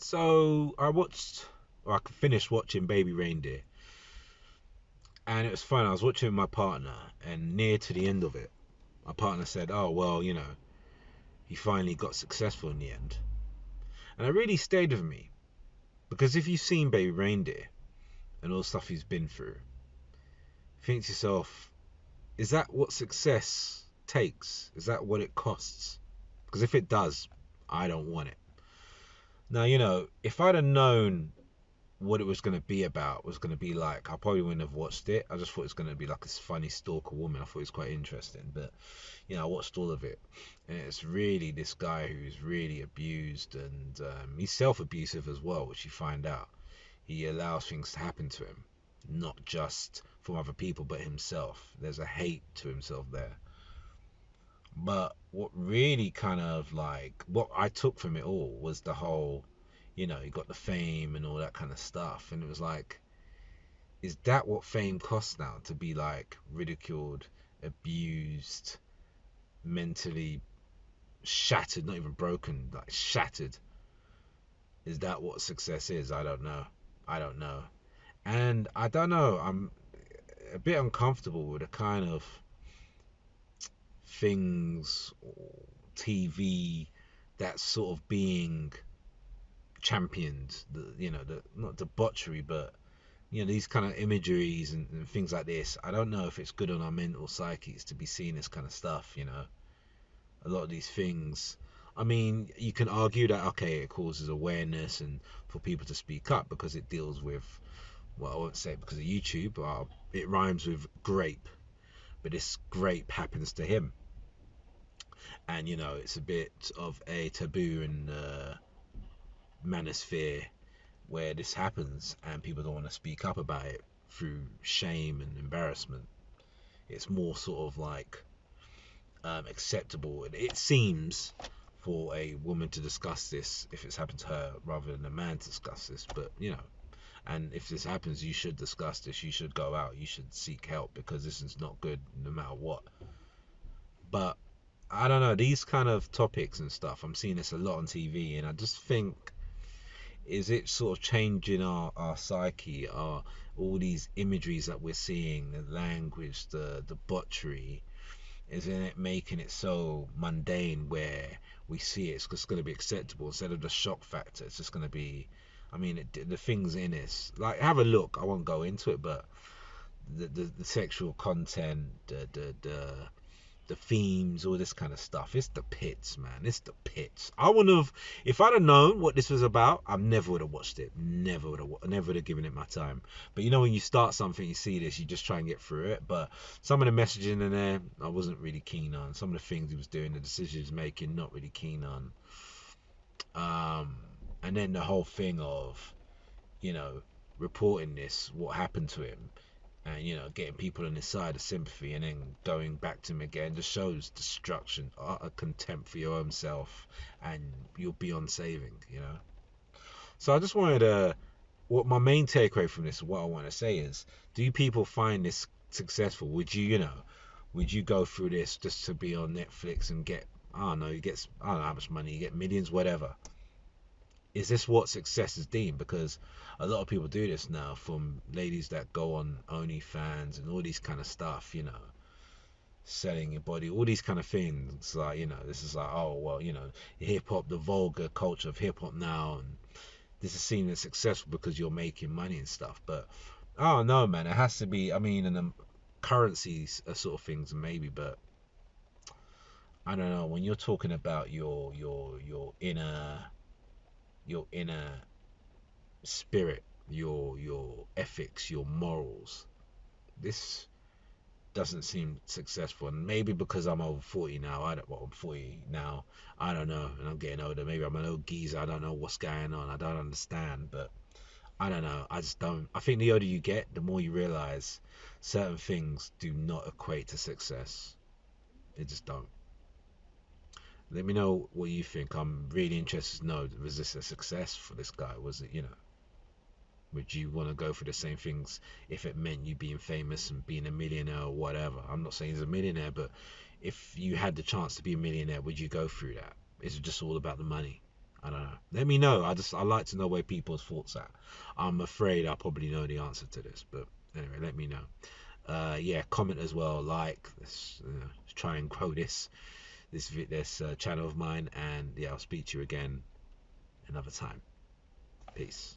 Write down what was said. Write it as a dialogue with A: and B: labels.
A: So I finished watching Baby Reindeer, and it was fun. I was watching with my partner, and near to the end of it, my partner said, "Oh well, he finally got successful in the end," and it really stayed with me because if you've seen Baby Reindeer and all the stuff he's been through, think to yourself, is that what success takes? Is that what it costs? Because if it does, I don't want it. Now, if I'd have known what it was going to be about, was going to be like, I probably wouldn't have watched it. I just thought it was going to be like this funny stalker woman. I thought it was quite interesting, but I watched all of it, and it's really this guy who's really abused, and he's self-abusive as well, which you find out. He allows things to happen to him, not just from other people, but himself. There's a hate to himself there. But what really kind of like what I took from it all was the whole, he got the fame and all that kind of stuff, and it was like, is that what fame costs now? To be like ridiculed, abused, mentally shattered, not even broken, like shattered. Is that what success is? I don't know. I don't know. And I don't know. I'm a bit uncomfortable with the kind of things, TV that's sort of being championed. The not debauchery, but these kind of imageries and things like this. I don't know if it's good on our mental psyches to be seeing this kind of stuff. A lot of these things. I mean, you can argue that okay, it causes awareness and for people to speak up because it deals with, well, I won't say it because of YouTube, but it rhymes with grape. But this grape happens to him, and it's a bit of a taboo in manosphere where this happens, and people don't want to speak up about it through shame and embarrassment. It's more sort of like acceptable, it seems, for a woman to discuss this if it's happened to her rather than a man to discuss this. But and if this happens, you should discuss this. You should go out. You should seek help because this is not good no matter what. But I don't know, these kind of topics and stuff. I'm seeing this a lot on TV, and I just think, is it sort of changing our psyche, all these imageries that we're seeing, the language, the debauchery, isn't it making it so mundane where we see it's just going to be acceptable instead of the shock factor? It's just going to be, I mean, the things in this, like, have a look. I won't go into it, but the sexual content, the themes, all this kind of stuff. It's the pits, man. It's the pits. I wouldn't have, if I'd have known what this was about, I never would have watched it. Never would have given it my time. But when you start something, you see this, you just try and get through it. But some of the messaging in there, I wasn't really keen on. Some of the things he was doing, the decisions he was making, not really keen on. And then the whole thing of, reporting this, what happened to him, and getting people on his side of sympathy, and then going back to him again, just shows destruction, utter contempt for your own self, and you're beyond saving. So I just wanted to, what my main takeaway from this, what I want to say is, do people find this successful? Would you go through this just to be on Netflix and get, I don't know, I don't know how much money, you get millions, whatever? Is this what success is deemed? Because a lot of people do this now, from ladies that go on OnlyFans and all these kind of stuff, selling your body, all these kind of things. Like, this is like, oh, well, hip hop, the vulgar culture of hip hop now, and this is seen as successful because you're making money and stuff. But I don't know, man. It has to be, I mean, and the currencies are sort of things, maybe, but I don't know. When you're talking about your inner spirit, your ethics, your morals, this doesn't seem successful. And maybe because I'm over 40 now, I'm 40 now, I don't know, and I'm getting older. Maybe I'm an old geezer. I don't know what's going on. I don't understand, but I don't know. I just don't. I think the older you get, the more you realize certain things do not equate to success. They just don't. Let me know what you think. I'm really interested to know, was this a success for this guy? Was it, would you want to go for the same things if it meant you being famous and being a millionaire or whatever? I'm not saying he's a millionaire, but if you had the chance to be a millionaire, would you go through that? Is it just all about the money? I don't know. Let me know. I like to know where people's thoughts are. I'm afraid I probably know the answer to this, but anyway, let me know. Yeah, comment as well. Like, let's try and grow this channel of mine. And yeah, I'll speak to you again another time. Peace.